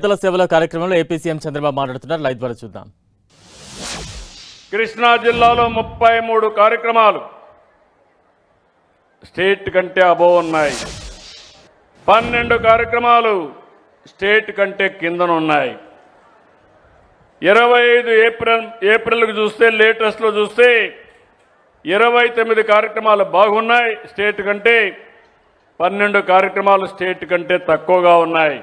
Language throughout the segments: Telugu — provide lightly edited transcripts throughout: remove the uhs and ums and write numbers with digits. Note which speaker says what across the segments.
Speaker 1: పేదల సేవల కార్యక్రమంలో ఏపీ సీఎం చంద్రబాబు మాట్లాడుతున్నారు. లైవ్ ద్వారా చూద్దాం.
Speaker 2: కృష్ణా జిల్లాలో 33 కార్యక్రమాలు స్టేట్ కంటే అబోవ్ ఉన్నాయి. 12 కార్యక్రమాలు స్టేట్ కంటే కిందనున్నాయి. 25 ఏప్రిల్కి చూస్తే లేటెస్ట్లో చూస్తే 29 కార్యక్రమాలు బాగున్నాయి స్టేట్ కంటే. 12 కార్యక్రమాలు స్టేట్ కంటే తక్కువగా ఉన్నాయి.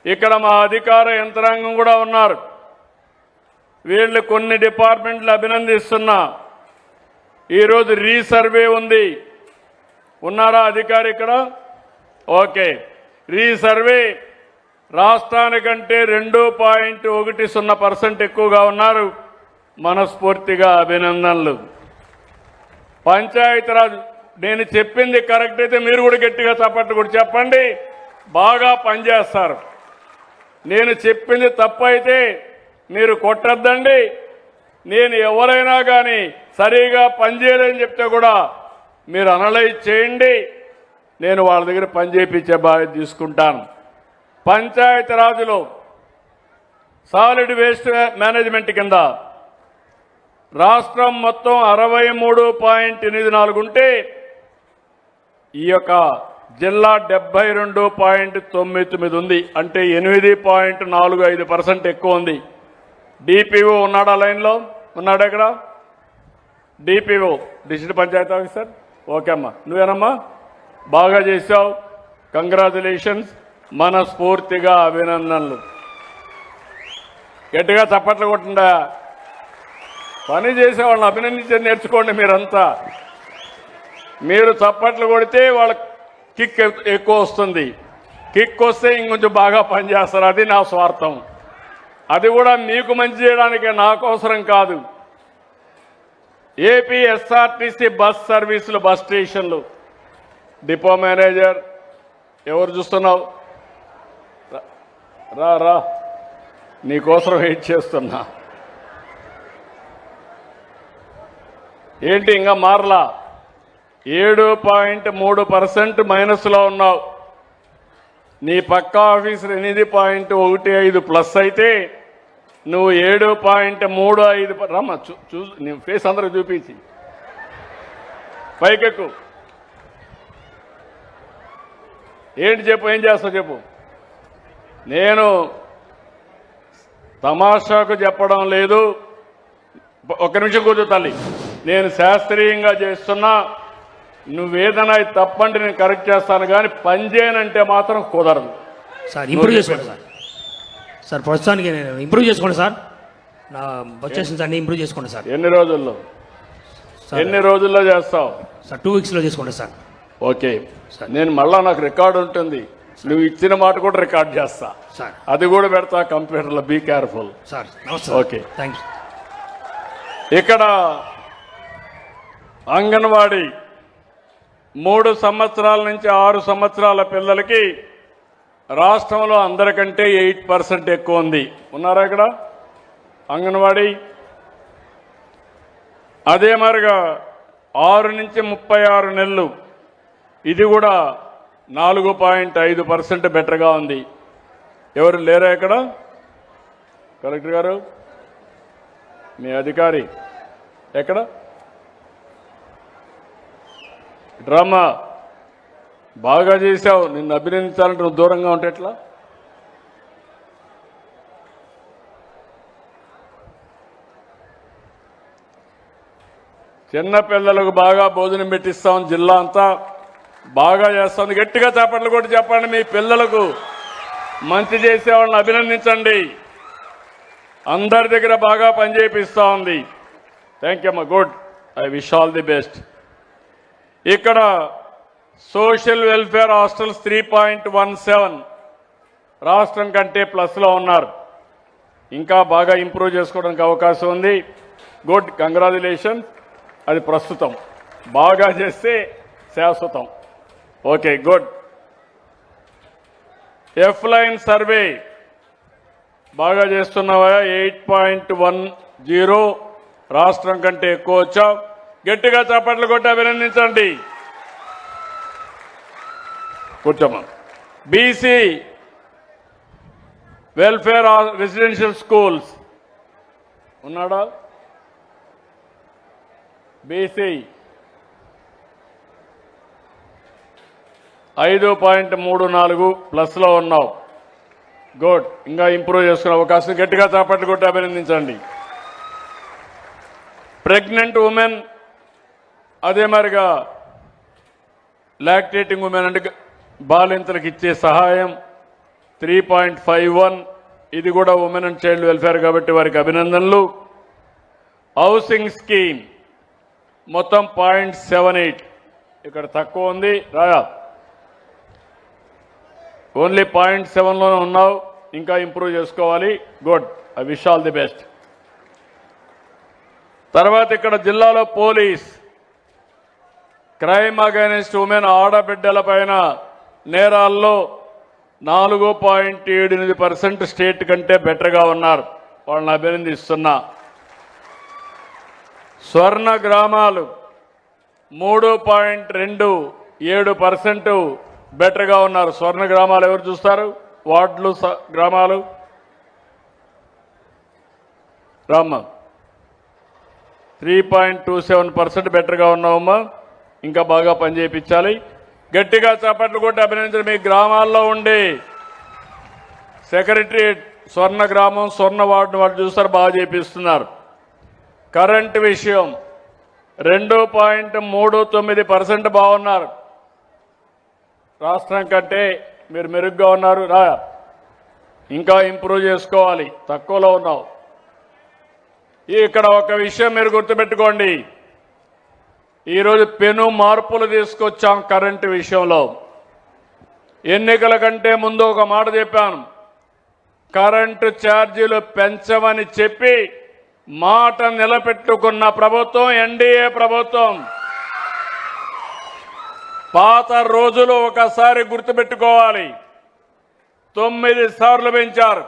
Speaker 2: ఇక్కడ మా అధికార యంత్రాంగం కూడా ఉన్నారు. వీళ్ళు కొన్ని డిపార్ట్మెంట్లు అభినందిస్తున్నా. ఈరోజు రీసర్వే ఉంది. ఉన్నారా అధికారి ఇక్కడ? ఓకే. రీసర్వే రాష్ట్రానికంటే 2.10% ఎక్కువగా ఉన్నారు. మనస్ఫూర్తిగా అభినందనలు. పంచాయతీరాజ్ నేను చెప్పింది కరెక్ట్ అయితే మీరు కూడా గట్టిగా చప్పట్లు కూడా చెప్పండి. బాగా పనిచేస్తారు. నేను చెప్పింది తప్పు అయితే మీరు కొట్టద్దండి. నేను ఎవరైనా కానీ సరిగా పనిచేయలేని చెప్తే కూడా మీరు అనలైజ్ చేయండి. నేను వాళ్ళ దగ్గర పని చేయించే బాధ్యత తీసుకుంటాను. పంచాయతీరాజ్లో సాలిడ్ వేస్ట్ మేనేజ్మెంట్ కింద రాష్ట్రం మొత్తం 63.84 ఉంటే ఈ యొక్క జిల్లా 72.99 ఉంది. అంటే 8.45% ఎక్కువ ఉంది. డిపిఓ ఉన్నాడా లైన్లో? ఉన్నాడా ఇక్కడ? DPO district panchayat officer. Okay అమ్మా, నువ్వేనమ్మా, బాగా చేశావు. కంగ్రాచులేషన్స్. మనస్ఫూర్తిగా అభినందనలు. గట్టిగా చప్పట్లు కొట్టిండా. పని చేసే వాళ్ళని అభినందించేది నేర్చుకోండి మీరంతా. మీరు చప్పట్లు కొడితే వాళ్ళ కిక్ ఎక్కువ వస్తుంది. కిక్ వస్తే ఇంకొంచెం బాగా పనిచేస్తారు. అది నా స్వార్థం. అది కూడా మీకు మంచి చేయడానికే, నా కోసరం కాదు. ఏపీ ఎస్ఆర్టీసీ బస్ సర్వీసులు, బస్ స్టేషన్లు, డిపో మేనేజర్ ఎవరు చూస్తున్నావు? రా రా, నీకోసం వెయిట్ చేస్తున్నా. ఏంటి ఇంకా మారలా? 7.3% మైనస్లో ఉన్నావు. నీ పక్క ఆఫీసర్ 8.15 ప్లస్ అయితే నువ్వు 7.35. రమ్మ నీ ఫేస్ అందరికి చూపించి పైకెక్కు. ఏంటి చెప్పు, ఏం చేస్తావు చెప్పు. నేను తమాషాకు చెప్పడం లేదు. ఒక్క నిమిషం కూర్చో తల్లి. నేను శాస్త్రీయంగా చేస్తున్నా. నువ్వేదైనా తప్పంటే నేను కరెక్ట్ చేస్తాను, కానీ పని చేయనంటే మాత్రం కుదరదు.
Speaker 3: సార్ ఇంప్రూవ్ చేసుకోండి సార్. సార్ ప్రస్తుతానికి నేను ఇంప్రూవ్ చేసుకోండి సార్. నా వచ్చేసింది అన్ని ఇంప్రూవ్ చేసుకోండి సార్.
Speaker 2: ఎన్ని రోజుల్లో చేస్తావు
Speaker 3: సార్? 2 వీక్స్లో చేసుకోండి సార్.
Speaker 2: Okay sir. నేను మళ్ళా నాకు రికార్డు ఉంటుంది. నువ్వు ఇచ్చిన మాట కూడా రికార్డ్ చేస్తా
Speaker 3: సార్.
Speaker 2: అది కూడా పెడతా కంప్యూటర్లో. Be careful
Speaker 3: sir. నమస్తే.
Speaker 2: Okay,
Speaker 3: thank you.
Speaker 2: ఇక్కడ అంగన్వాడీ 3 సంవత్సరాల నుంచి 6 సంవత్సరాల పిల్లలకి రాష్ట్రంలో అందరికంటే 8% ఎక్కువ ఉంది. ఉన్నారా ఇక్కడ అంగన్వాడీ? అదే మరిగా 6 నుంచి 36 నెలలు, ఇది కూడా 4.5% బెటర్గా ఉంది. ఎవరు లేరా ఇక్కడ? కలెక్టర్ గారు, మీ అధికారి ఎక్కడ? డ్రామా బాగా చేశావు. నిన్ను అభినందించాలంటే నువ్వు దూరంగా ఉంటే ఎట్లా? చిన్నపిల్లలకు బాగా భోజనం పెట్టిస్తాం. జిల్లా అంతా బాగా చేస్తుంది. గట్టిగా చప్పట్లు కొట్టి చెప్పండి. మీ పిల్లలకు మంచి చేసే వాళ్ళని అభినందించండి. అందరి దగ్గర బాగా పనిచేపిస్తూ ఉంది. థ్యాంక్ యూ అమ్మా, good. I wish all the best. ఇక్కడ సోషల్ వెల్ఫేర్ హాస్టల్స్ 3.17 రాష్ట్రం కంటే ప్లస్లో ఉన్నారు. ఇంకా బాగా ఇంప్రూవ్ చేసుకోవడానికి అవకాశం ఉంది. Good, congratulation. అది ప్రస్తుతం. బాగా చేస్తే శాశ్వతం. Okay, good. F line survey బాగా చేస్తున్నావా? 8.10 రాష్ట్రం కంటే ఎక్కువ వచ్చావు. గట్టిగా చప్పట్లు కొట్టి అభినందించండి. కూర్చోమా. బీసీ వెల్ఫేర్ రెసిడెన్షియల్ స్కూల్స్ ఉన్నాడా? బీసీ 5.34 ప్లస్లో ఉన్నావు. గుడ్. ఇంకా ఇంప్రూవ్ చేసుకునే అవకాశం. గట్టిగా చాపట్లు కొట్టి అభినందించండి. ప్రెగ్నెంట్ ఉమెన్, అదే మరిగా లాక్టేటింగ్ ఉమెన్ అంటే బాలింతలకు ఇచ్చే సహాయం 3.51, ఇది కూడా ఉమెన్ అండ్ చైల్డ్ వెల్ఫేర్ కాబట్టి వారికి అభినందనలు. హౌసింగ్ స్కీమ్ మొత్తం 0.78, ఇక్కడ తక్కువ ఉంది రాయా. ఓన్లీ 0.7లోనే ఉన్నావు, ఇంకా ఇంప్రూవ్ చేసుకోవాలి. Good. I wish all the best. తర్వాత ఇక్కడ జిల్లాలో పోలీస్ క్రైమ్ అగైనెస్ట్ ఉమెన్, ఆడబిడ్డల పైన నేరాల్లో 4.78% స్టేట్ కంటే బెటర్గా ఉన్నారు. వాళ్ళని అభినందిస్తున్నా. స్వర్ణ గ్రామాలు 3.27% బెటర్గా ఉన్నారు. స్వర్ణ గ్రామాలు ఎవరు చూస్తారు? వార్డులు, గ్రామాలు. రామ్మ 3.27% బెటర్గా ఉన్నావమ్మా. ఇంకా బాగా పనిచేయించాలి. గట్టిగా చప్పట్లు కొట్టి అభినందించండి. మీ గ్రామాల్లో ఉండి సెక్రటరియట్ స్వర్ణ గ్రామం, స్వర్ణ వార్డు వాళ్ళు చూస్తారు, బాగా చేపిస్తున్నారు. కరెంట్ విషయం 2.39% బాగున్నారు. రాష్ట్రం కంటే మీరు మెరుగ్గా ఉన్నారు. రా, ఇంకా ఇంప్రూవ్ చేసుకోవాలి. తక్కువలో ఉన్నావు. ఇక్కడ ఒక విషయం మీరు గుర్తుపెట్టుకోండి. ఈరోజు పెను మార్పులు తీసుకొచ్చాం కరెంటు విషయంలో. ఎన్నికల కంటే ముందు ఒక మాట చెప్పాను, కరెంటు ఛార్జీలు పెంచమని చెప్పి మాట నిలబెట్టుకున్న ప్రభుత్వం ఎన్డీఏ ప్రభుత్వం. పాత రోజులు ఒకసారి గుర్తుపెట్టుకోవాలి. 9 సార్లు పెంచారు.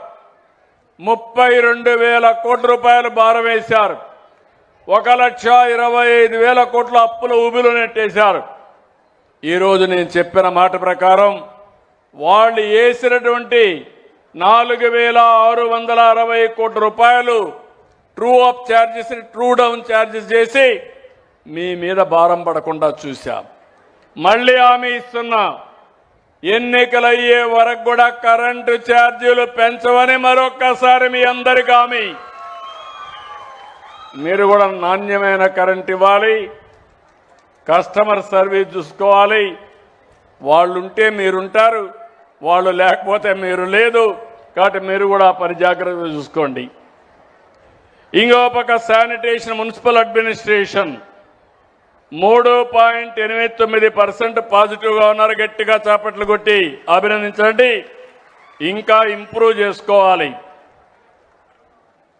Speaker 2: 32,000 కోట్ల రూపాయలు భారం వేశారు. 1,25,000 కోట్ల అప్పుల ఊబిలో నెట్టేశారు. ఈరోజు నేను చెప్పిన మాట ప్రకారం వాళ్ళు వేసినటువంటి 4,660 కోట్ల రూపాయలు true up charges, true down charges చేసి మీ మీద భారం పడకుండా చూశాం. మళ్ళీ హామీ ఇస్తున్నా, ఎన్నికలయ్యే వరకు కూడా కరెంటు ఛార్జీలు పెంచవని మరొక్కసారి మీ అందరికీ హామీ. మీరు కూడా నాణ్యమైన కరెంట్ ఇవ్వాలి, కస్టమర్ సర్వీస్ చూసుకోవాలి. వాళ్ళుంటే మీరుంటారు, వాళ్ళు లేకపోతే మీరు లేదు. కాబట్టి మీరు కూడా పని జాగ్రత్తగా చూసుకోండి. ఇంకో పక్క శానిటేషన్, మున్సిపల్ అడ్మినిస్ట్రేషన్ 3.89% పాజిటివ్గా ఉన్నారు. గట్టిగా చాపట్లు కొట్టి అభినందించండి. ఇంకా ఇంప్రూవ్ చేసుకోవాలి.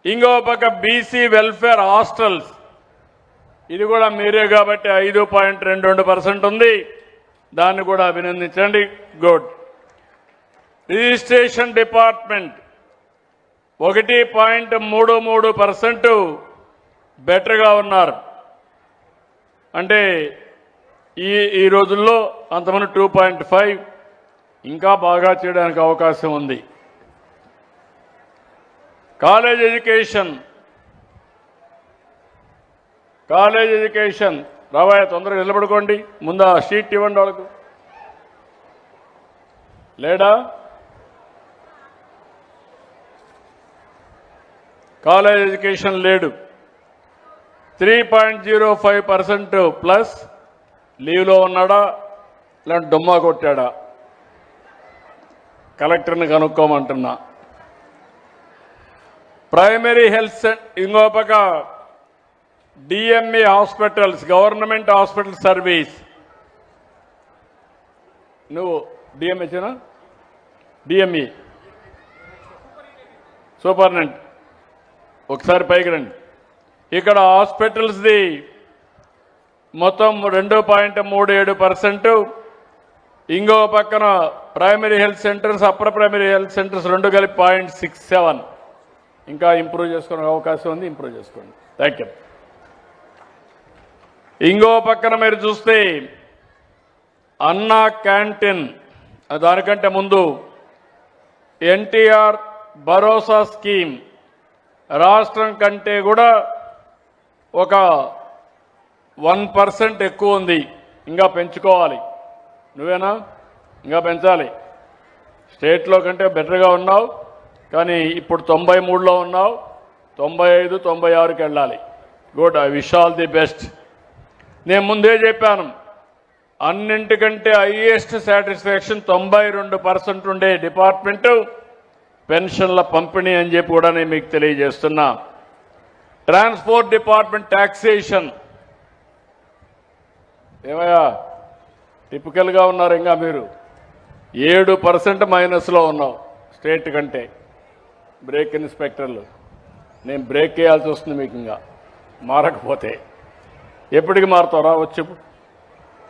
Speaker 2: ఇంకో పక్క బీసీ వెల్ఫేర్ హాస్టల్స్, ఇది కూడా మీరే కాబట్టి 5.22% ఉంది. దాన్ని కూడా అభినందించండి. గుడ్. రిజిస్ట్రేషన్ డిపార్ట్మెంట్ 1.33% బెటర్గా ఉన్నారు. అంటే ఈ రోజుల్లో అంతమంది 2.5, ఇంకా బాగా చేయడానికి అవకాశం ఉంది. కాలేజ్ ఎడ్యుకేషన్ రావాయ, తొందరగా నిలబడుకోండి. ముందు ఆ షీట్ ఇవ్వండి వాళ్ళకు. లేడా? కాలేజ్ ఎడ్యుకేషన్ లేడు. 3.05% ప్లస్. లీవ్లో ఉన్నాడా ఇలాంటి డుమ్మా కొట్టాడా? కలెక్టర్ని కనుక్కోమంటున్నా. ప్రైమరీ హెల్త్, ఇంకో పక్క DME hospitals, government hospital service. నువ్వు డిఎంహెచ్నా? DME superintendent. ఒకసారి పైకి రండి. ఇక్కడ హాస్పిటల్స్ది మొత్తం 2.37%. ఇంకో పక్కన primary health centres, upper primary health centres 2 కలిపి 0.67. ఇంకా ఇంప్రూవ్ చేసుకునే అవకాశం ఉంది. ఇంప్రూవ్ చేసుకోండి. Thank you. ఇంకో పక్కన మీరు చూస్తే అన్నా క్యాంటీన్, దానికంటే ముందు ఎన్టీఆర్ భరోసా స్కీమ్ రాష్ట్రం కంటే కూడా ఒక 1% ఎక్కువ ఉంది. ఇంకా పెంచుకోవాలి. నువ్వేనా? ఇంకా పెంచాలి. స్టేట్లో కంటే బెటర్గా ఉన్నావు, కానీ ఇప్పుడు 93లో ఉన్నావు. 95, 96కి వెళ్ళాలి. Good. I wish all the best. నేను ముందే చెప్పాను, అన్నింటికంటే హైయెస్ట్ సాటిస్ఫాక్షన్ 92% ఉండే డిపార్ట్మెంటు పెన్షన్ల పంపిణీ అని చెప్పి కూడా నేను మీకు తెలియజేస్తున్నా. ట్రాన్స్పోర్ట్ డిపార్ట్మెంట్ టాక్సేషన్ ఏమయ్యా టిపికల్గా ఉన్నారు. ఇంకా మీరు 7% మైనస్లో ఉన్నావు స్టేట్ కంటే. బ్రేక్ ఇన్స్పెక్టర్లు నేను బ్రేక్ వేయాల్సి వస్తుంది మీకు. ఇంకా మారకపోతే ఎప్పటికి మారుతావురా? వచ్చి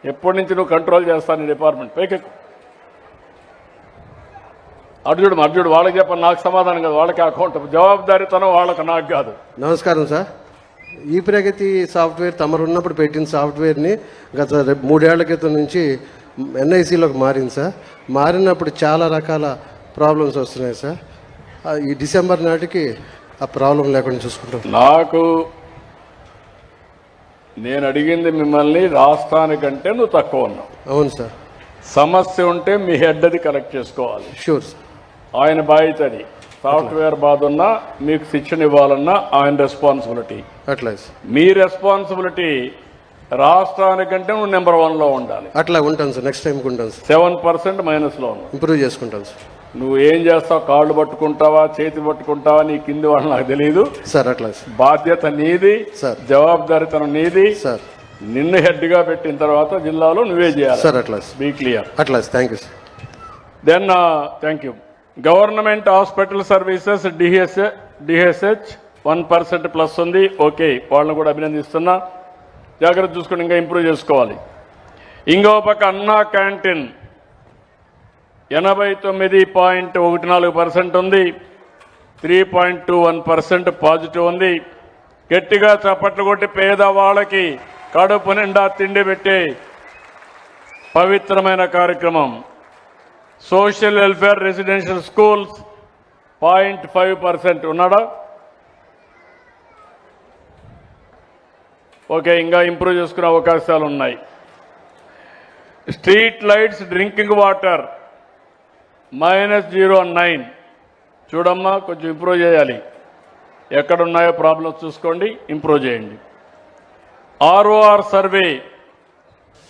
Speaker 2: ఎప్పటి నుంచి నువ్వు కంట్రోల్ చేస్తాను ఈ డిపార్ట్మెంట్? పైకి అర్జుడు వాళ్ళకి చెప్పండి, నాకు సమాధానం కాదు. వాళ్ళకి అకౌంట్ జవాబుదారీతనం వాళ్ళకి, నాకు కాదు.
Speaker 4: నమస్కారం సార్. ఈ ప్రగతి సాఫ్ట్వేర్ తమరు ఉన్నప్పుడు పెట్టిన సాఫ్ట్వేర్ని గత 3 ఏళ్ల క్రితం నుంచి ఎన్ఐసిలోకి మారింది సార్. మారినప్పుడు చాలా రకాల ప్రాబ్లమ్స్ వస్తున్నాయి సార్. ఈ డిసెంబర్ నాటికి ఆ ప్రాబ్లం లేకుండా చూసుకుంటాం.
Speaker 2: నేను అడిగింది మిమ్మల్ని రాష్ట్రానికంటే నువ్వు తక్కువ ఉన్నావు.
Speaker 4: అవును సార్.
Speaker 2: సమస్య ఉంటే మీ హెడ్ అది కరెక్ట్ చేసుకోవాలి.
Speaker 4: Sure sir.
Speaker 2: ఆయన బాధ్యత అది. సాఫ్ట్వేర్ బాధ ఉన్నా మీకు శిక్షణ ఇవ్వాలన్నా ఆయన రెస్పాన్సిబిలిటీ.
Speaker 4: అట్లా
Speaker 2: మీ రెస్పాన్సిబిలిటీ రాష్ట్రానికంటే నువ్వు నెంబర్ 1లో ఉండాలి.
Speaker 4: అట్లా ఉంటాను సార్. నెక్స్ట్ టైంకి ఉంటాను సార్.
Speaker 2: 7% మైనస్లో ఉన్నావు.
Speaker 4: ఇంప్రూవ్ చేసుకుంటాను సార్.
Speaker 2: నువ్వు ఏం చేస్తావు? కాళ్ళు పట్టుకుంటావా, చేతి పట్టుకుంటావా, నీ కింది వాళ్ళు నాకు తెలియదు
Speaker 4: సార్. అట్లా సార్.
Speaker 2: బాధ్యత నీది
Speaker 4: సార్.
Speaker 2: జవాబుదారీతనం నీది
Speaker 4: సార్.
Speaker 2: నిన్ను హెడ్గా పెట్టిన తర్వాత జిల్లాలో నువ్వే చేయాలి
Speaker 4: సార్. అట్లా
Speaker 2: బీ క్లియర్.
Speaker 4: అట్లా. Thank you sir.
Speaker 2: Then thank you. Government hospital services DHH 1% plus ఉంది. ఓకే, వాళ్ళని కూడా అభినందిస్తున్నా. జాగ్రత్త చూసుకుని ఇంకా ఇంప్రూవ్ చేసుకోవాలి. ఇంకో పక్క అన్నా క్యాంటీన్ 89.14% ఉంది. 3.21% పాజిటివ్ ఉంది. గట్టిగా చప్పట్లు కొట్టి పేదవాళ్ళకి కడుపు నిండా తిండి పెట్టే పవిత్రమైన కార్యక్రమం. సోషల్ వెల్ఫేర్ రెసిడెన్షియల్ స్కూల్స్ 0.5% ఉన్నాడా? ఓకే, ఇంకా ఇంప్రూవ్ చేసుకునే అవకాశాలు ఉన్నాయి. Street lights drinking water -0.9. చూడమ్మా, కొంచెం ఇంప్రూవ్ చేయాలి. ఎక్కడున్నాయో ప్రాబ్లమ్స్ చూసుకోండి, ఇంప్రూవ్ చేయండి. ఆర్ఓఆర్ సర్వే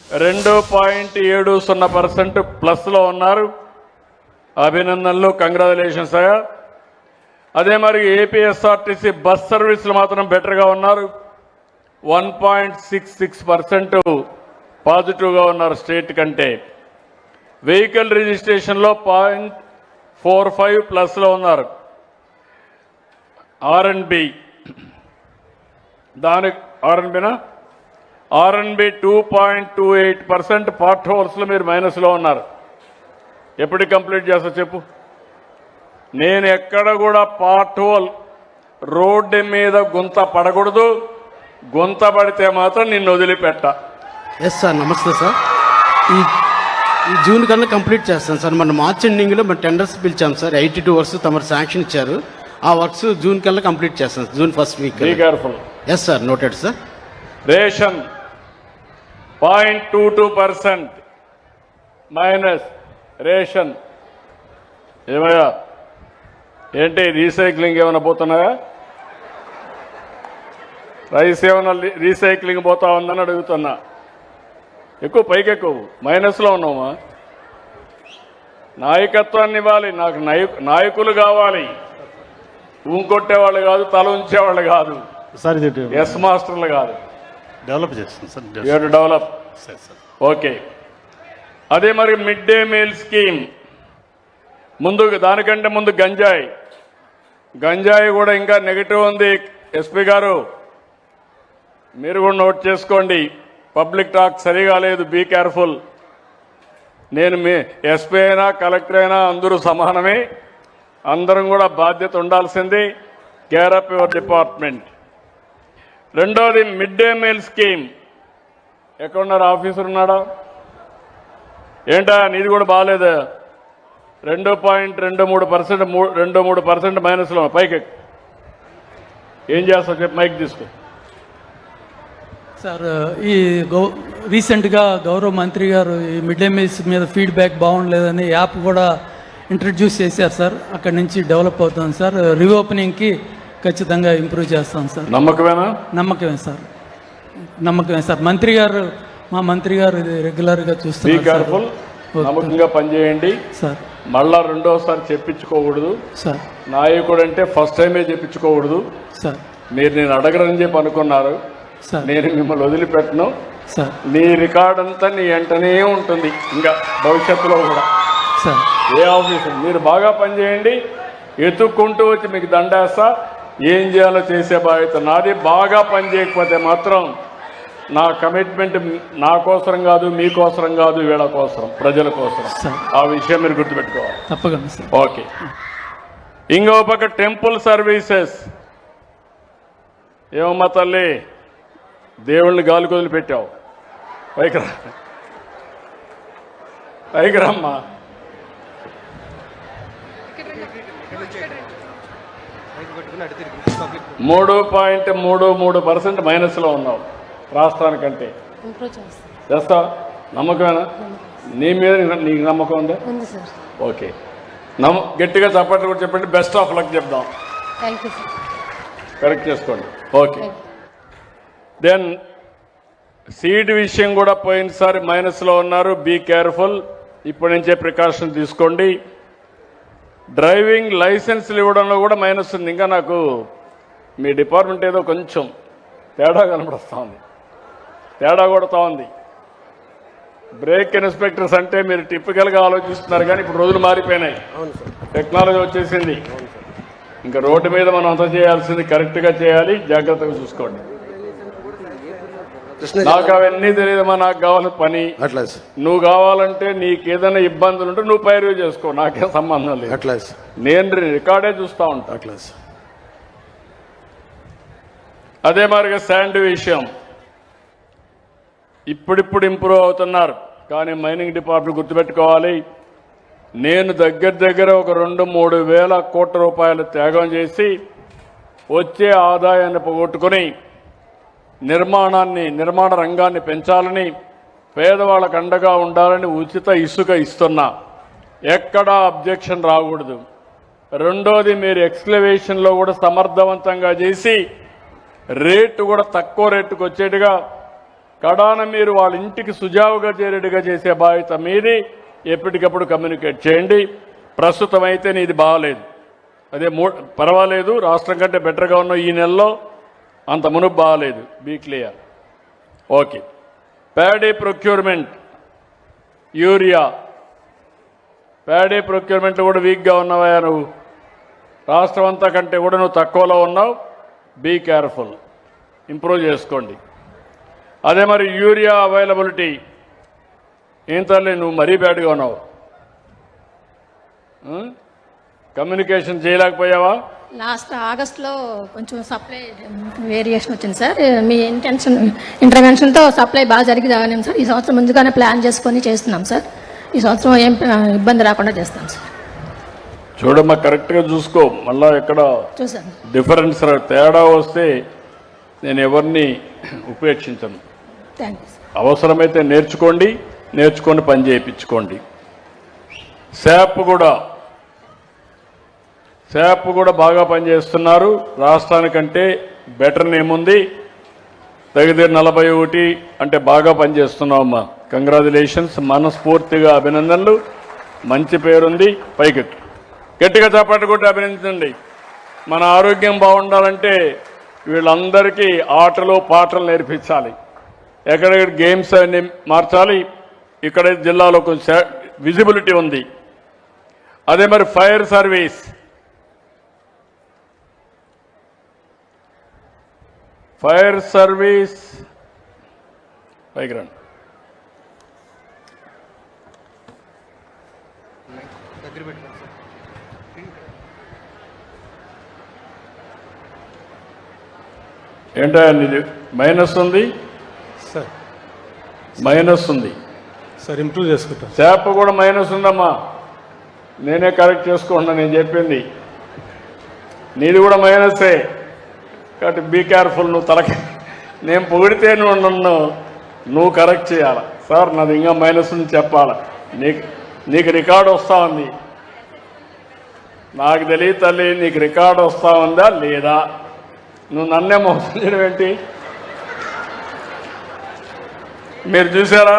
Speaker 2: 2.70% ప్లస్లో ఉన్నారు. అభినందనలు, కంగ్రాచులేషన్స్ అయ్యా. అదే మరి ఏపీఎస్ఆర్టీసీ బస్ సర్వీసులు మాత్రం బెటర్గా ఉన్నారు. 1.66% పాజిటివ్గా ఉన్నారు స్టేట్ కంటే. వెహికల్ రిజిస్ట్రేషన్లో 0.45 ప్లస్లో ఉన్నారు. ఆర్ఎన్బి దానికి ఆర్ఎన్బి 2.28%. పార్ట్ హోల్స్లో మీరు మైనస్లో ఉన్నారు. ఎప్పటికి కంప్లీట్ చేస్తా చెప్పు? నేను ఎక్కడ కూడా పార్ట్ హోల్ రోడ్డు మీద గుంత పడకూడదు. గుంత పడితే మాత్రం నిన్ను వదిలిపెట్ట.
Speaker 5: Yes sir. నమస్తే సార్. ఈ జూన్ కన్నా కంప్లీట్ చేస్తాను సార్. మన మార్చ్ ఎండింగ్లో మన టెండర్స్ పిలిచాం సార్. 82 వర్క్స్ తమరు శాంక్షన్ ఇచ్చారు. ఆ వర్క్స్ జూన్ కల్లా కంప్లీట్ చేస్తాను. June first week.
Speaker 2: Be careful.
Speaker 5: Yes sir. Noted sir.
Speaker 2: Ration 0.22% minus. Ration ఏమయ్యా, ఏంటి రీసైక్లింగ్ ఏమైనా పోతున్నాయా? రైస్ ఏమైనా రీసైక్లింగ్ పోతా ఉందని అడుగుతున్నా. ఎక్కువ పైకి ఎక్కువ మైనస్లో ఉన్నామా? నాయకత్వాన్ని ఇవ్వాలి. నాకు నాయకులు కావాలి. ఊంకొట్టేవాళ్ళు కాదు, తల ఉంచేవాళ్ళు కాదు,
Speaker 6: సార్. ఇది
Speaker 2: ఎస్ మాస్టర్లు కాదు.
Speaker 6: డెవలప్ చేస్తాం సార్.
Speaker 2: You're develop. ఓకే. అదే మరి మిడ్ డే మీల్ స్కీమ్ దానికంటే ముందు గంజాయి కూడా ఇంకా నెగిటివ్ ఉంది. ఎస్పీ గారు మీరు కూడా నోట్ చేసుకోండి. పబ్లిక్ టాక్ సరిగా లేదు. Be careful. నేను మీ ఎస్పీ అయినా కలెక్టర్ అయినా అందరూ సమానమే. అందరం కూడా బాధ్యత ఉండాల్సింది. Care up your department. రెండోది మిడ్ డే మీల్ స్కీమ్. ఎక్కడున్నారు? ఆఫీసర్ ఉన్నాడా? ఏంటా నీది కూడా బాగాలేదా? 2.23%, 2-3% మైనస్లో పైకి ఏం చేస్తావు చెప్పి మైక్ తీసుకో.
Speaker 7: సార్ ఈ రీసెంట్గా గౌరవ మంత్రి గారు ఈ మిడ్ డే మీల్స్ మీద ఫీడ్బ్యాక్ బాగుండలేదని యాప్ కూడా ఇంట్రడ్యూస్ చేశారు సార్. అక్కడి నుంచి డెవలప్ అవుతుంది సార్. రీఓపెనింగ్కి ఖచ్చితంగా ఇంప్రూవ్ చేస్తాం సార్.
Speaker 2: నమ్మకమేనా?
Speaker 7: నమ్మకమే సార్, నమ్మకమే సార్. మా మంత్రి గారు ఇది రెగ్యులర్గా
Speaker 2: బీ
Speaker 7: చూస్తున్నారు
Speaker 2: కేర్ఫుల్, నమ్మకంగా పనిచేయండి
Speaker 7: సార్.
Speaker 2: మళ్ళా రెండోసారి చెప్పించుకోకూడదు
Speaker 7: సార్.
Speaker 2: నాయకుడు అంటే ఫస్ట్ టైమే చెప్పించుకోకూడదు
Speaker 7: సార్.
Speaker 2: మీరు నేను అడగరని చెప్పి అనుకున్నారు,
Speaker 7: సార్.
Speaker 2: నేను మిమ్మల్ని వదిలిపెట్టను.
Speaker 7: సార్.
Speaker 2: నీ రికార్డ్ అంతా నీ వెంటనే ఉంటుంది ఇంకా భవిష్యత్తులో కూడా.
Speaker 7: సార్.
Speaker 2: ఏ ఆఫీసర్ మీరు బాగా పనిచేయండి, ఎత్తుక్కుంటూ వచ్చి మీకు దండేస్తా. ఏం చేయాలో చేసే బాధ్యత నాది. బాగా పని చేయకపోతే మాత్రం నా కమిట్మెంట్ నా కోసరం కాదు, మీకోసరం కాదు, వీళ్ళ కోసం, ప్రజల కోసం. ఆ విషయం మీరు గుర్తుపెట్టుకోవాలి
Speaker 7: తప్పకుండా సార్.
Speaker 2: ఓకే. ఇంకో పక్క టెంపుల్ సర్వీసెస్. ఏమమ్మా తల్లి, దేవుళ్ళని గాలి కొదిలి పెట్టావు, పైకి రా, పైకి రమ్మా. 3.33% మైనస్లో ఉన్నావు రాష్ట్రానికంటే. చేస్తా? నమ్మకమేనా? నీ మీద నీకు నమ్మకం ఉందా? ఓకే. గట్టిగా చప్పట్లు కూడా చెప్పండి. బెస్ట్ ఆఫ్ లక్ చెప్దాం. కరెక్ట్ చేసుకోండి. ఓకే. దెన్ సీడ్ విషయం కూడా పోయినసారి మైనస్లో ఉన్నారు. బీ కేర్ఫుల్, ఇప్పటి నుంచే ప్రికాషన్ తీసుకోండి. డ్రైవింగ్ లైసెన్స్లు ఇవ్వడంలో కూడా మైనస్ ఉంది. ఇంకా నాకు మీ డిపార్ట్మెంట్ ఏదో కొంచెం తేడా కనబడుతూ ఉంది, తేడా కొడుతూ ఉంది. బ్రేక్ ఇన్స్పెక్టర్స్ అంటే మీరు టిపికల్గా ఆలోచిస్తున్నారు, కానీ ఇప్పుడు రోజులు మారిపోయినాయి, టెక్నాలజీ వచ్చేసింది. ఇంకా రోడ్డు మీద మనం అంతా చేయాల్సింది కరెక్ట్గా చేయాలి, జాగ్రత్తగా చూసుకోండి. నాకు అవన్నీ తెలియదమ్మా, నాకు కావాలి పని.
Speaker 4: అట్లా
Speaker 2: నువ్వు కావాలంటే నీకు ఏదైనా ఇబ్బందులు ఉంటే నువ్వు పైరు చేసుకో, నాకేం సంబంధం లేదు.
Speaker 4: అట్లా
Speaker 2: నేను రికార్డే చూస్తూ ఉంటా.
Speaker 4: అట్లా
Speaker 2: అదే మాదిరిగా శాండ్ విషయం ఇప్పుడిప్పుడు ఇంప్రూవ్ అవుతున్నారు, కానీ మైనింగ్ డిపార్ట్మెంట్ గుర్తుపెట్టుకోవాలి. నేను దగ్గర ఒక 2-3 వేల కోట్ల రూపాయలు త్యాగం చేసి వచ్చే ఆదాయాన్ని పోగొట్టుకుని నిర్మాణ రంగాన్ని పెంచాలని, పేదవాళ్ళకు అండగా ఉండాలని ఉచిత ఇసుక ఇస్తున్నా. ఎక్కడా అబ్జెక్షన్ రాకూడదు. రెండోది, మీరు ఎక్స్కవేషన్లో కూడా సమర్థవంతంగా చేసి రేటు కూడా తక్కువ రేటుకు వచ్చేట్టుగా, కడాన మీరు వాళ్ళ ఇంటికి సుజావుగా చేరేట్టుగా చేసే బాధ్యత మీది. ఎప్పటికప్పుడు కమ్యూనికేట్ చేయండి. ప్రస్తుతం అయితే నీది బాగాలేదు, అదే పర్వాలేదు, రాష్ట్రం కంటే బెటర్గా ఉన్న ఈ నెలలో, అంత మునుపు బాగాలేదు. Be clear. Okay. Paddy procurement, urea, paddy procurement కూడా వీక్గా ఉన్నావా నువ్వు? రాష్ట్రం అంతా కంటే కూడా నువ్వు తక్కువలో ఉన్నావు. బీ కేర్ఫుల్, ఇంప్రూవ్ చేసుకోండి. అదే మరి యూరియా అవైలబిలిటీ ఏం తల్లి, నువ్వు మరీ బ్యాడ్గా ఉన్నావు. కమ్యూనికేషన్ చేయలేకపోయావా?
Speaker 8: లాస్ట్ ఆగస్ట్లో కొంచెం సప్లై వేరియేషన్ వచ్చింది సార్. మీ ఇంటర్వెన్షన్తో సప్లై బాగా జరిగింది సార్. ఈ సంవత్సరం ముందుగానే ప్లాన్ చేసుకొని చేస్తున్నాం సార్. ఈ సంవత్సరం ఏం ఇబ్బంది రాకుండా చేస్తాం సార్.
Speaker 2: చూడమ్మా, కరెక్ట్గా చూసుకో, మళ్ళా ఎక్కడ
Speaker 8: చూసాను
Speaker 2: డిఫరెన్స్ తేడా వస్తే నేను ఎవరిని ఉపేక్షించను.
Speaker 8: Thank you sir.
Speaker 2: అవసరమైతే నేర్చుకొని పని చేయించుకోండి. శాప్ కూడా బాగా పనిచేస్తున్నారు. రాష్ట్రానికంటే బెటర్ నేముంది. దగ్గర 41 అంటే బాగా పనిచేస్తున్నావమ్మా. కంగ్రాచులేషన్స్, మనస్ఫూర్తిగా అభినందనలు. మంచి పేరుంది, పైకి గట్టిగా చప్పట్లు కొట్టి అభినందించండి. మన ఆరోగ్యం బాగుండాలంటే వీళ్ళందరికీ ఆటలు పాటలు నేర్పించాలి. ఎక్కడెక్కడ గేమ్స్ అన్ని మార్చాలి. ఇక్కడ జిల్లాలో కొంచెం విజిబిలిటీ ఉంది. అదే మరి ఫైర్ సర్వీస్, పైకి రండి. ఏంటా నీది మైనస్ ఉంది
Speaker 6: సార్?
Speaker 2: మైనస్ ఉంది
Speaker 6: సార్, ఇంప్రూవ్ చేసుకుంటాం.
Speaker 2: శాప్ కూడా మైనస్ ఉందమ్మా. నేనే కరెక్ట్ చేసుకుంటున్నా నేను చెప్పింది. నీది కూడా మైనసే, కాబట్టి బీ కేర్ఫుల్. నువ్వు నేను పొగిడితే నువ్వు కరెక్ట్ చేయాలి. సార్ నాది ఇంకా మైనస్ అని చెప్పాలి. నీకు రికార్డు వస్తూ ఉంది. నాకు తెలియదు తల్లి, నీకు రికార్డు వస్తూ ఉందా లేదా? నువ్వు నన్నే మోసం చేయడం ఏంటి? మీరు చూసారా,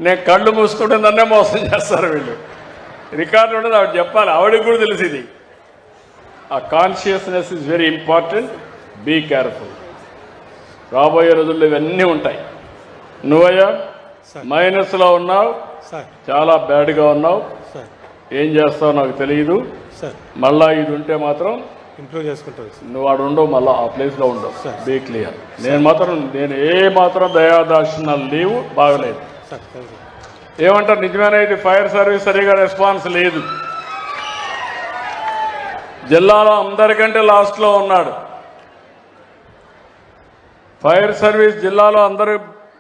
Speaker 2: నేను కళ్ళు మూసుకుంటే నన్నే మోసం చేస్తారు వీళ్ళు. రికార్డు ఉండదు, ఆవిడ చెప్పాలి, ఆవిడకి కూడా తెలిసింది. ఆ consciousness is very important. Be careful. రాబోయే రోజుల్లో ఇవన్నీ ఉంటాయి. నువ్వయ్యా మైనస్లో ఉన్నావు, చాలా బ్యాడ్గా ఉన్నావు. ఏం చేస్తావు నాకు తెలియదు. మళ్ళా ఇది ఉంటే మాత్రం
Speaker 6: ఇంప్రూవ్ చేసుకుంటారు.
Speaker 2: నువ్వు వాడు ఉండవు, మళ్ళీ ఆ ప్లేస్లో ఉండవు. Be clear. నేను ఏ మాత్రం దయాదాక్షిణాలు లేవు, బాగలేదు. ఏమంటారు? నిజమేనా? ఇది ఫైర్ సర్వీస్ సరిగా రెస్పాన్స్ లేదు. జిల్లాలో అందరికంటే లాస్ట్లో ఉన్నాడు ఫైర్ సర్వీస్. జిల్లాలో అందరూ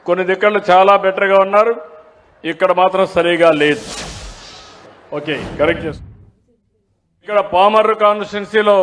Speaker 2: కొన్ని దిక్కలు చాలా బెటర్గా ఉన్నారు, ఇక్కడ మాత్రం సరిగా లేదు. ఓకే, కరెక్ట్ చేస్తాం. ఇక్కడ పామర్ కాన్స్టిట్యున్సీలో